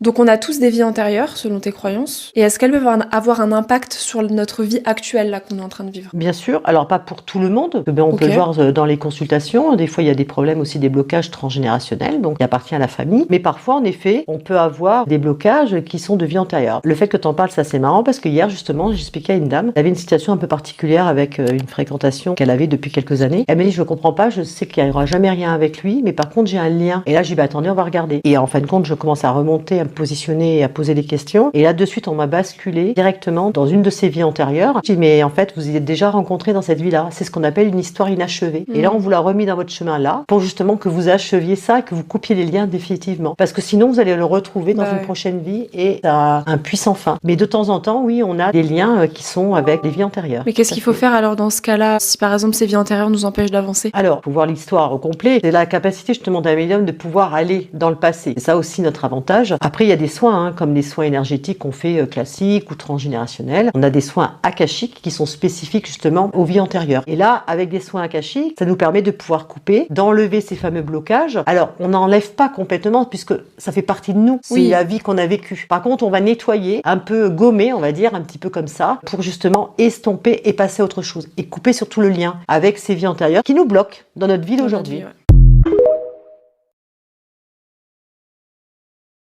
Donc on a tous des vies antérieures, selon tes croyances. Et est-ce qu'elles peuvent avoir un impact sur notre vie actuelle, là, qu'on est en train de vivre? Bien sûr, alors pas pour tout le monde. On peut Ok. le voir dans les consultations. Des fois, il y a des problèmes aussi, des blocages transgénérationnels, donc qui appartient à la famille. Mais parfois, en effet, on peut avoir des blocages qui sont de vie antérieure. Le fait que tu en parles, ça c'est marrant parce que hier, justement, j'expliquais à une dame, elle avait une situation un peu particulière avec une fréquentation qu'elle avait depuis quelques années. Elle m'a dit, je ne comprends pas, je sais qu'il n'y aura jamais rien avec lui, mais par contre, j'ai un lien. Et là, j'ai dit, bah, attendez, on va regarder. Et en fin de compte, je commence à remonter, à me positionner et à poser des questions. Et là, de suite, on m'a basculé directement dans une de ses vies antérieures. J'ai dit, mais en fait, vous y êtes déjà rencontré dans cette vie-là. C'est ce qu'on appelle une histoire inachevée. Et là, on vous l'a remis dans votre chemin là pour justement que vous acheviez ça et que vous coupiez les liens définitivement. Parce que sinon, vous allez le retrouver dans une prochaine vie et ça a un puissant fin. Mais de temps en temps, oui, on a des liens qui sont avec des vies antérieures. Mais qu'est-ce qu'il faut faire alors dans ce cas-là, si par exemple ces vies antérieures nous empêchent d'avancer? Alors, pour voir l'histoire au complet, c'est la capacité justement d'un médium de pouvoir aller dans le passé. C'est ça aussi notre avantage. Après, il y a des soins, hein, comme les soins énergétiques qu'on fait classiques ou transgénérationnels. On a des soins akashiques qui sont spécifiques justement aux vies antérieures. Et là, avec des soins akashiques, ça nous permet de pouvoir couper, d'enlever ces fameux blocages. Alors, on n'enlève pas complètement puisque ça fait partie de nous. C'est la vie qu'on a vécue. Par contre, on va nettoyer, un peu gommer, on va dire, un petit peu comme ça, pour justement estomper et passer à autre chose. Et couper surtout le lien avec ces vies antérieures qui nous bloquent dans notre vie d'aujourd'hui.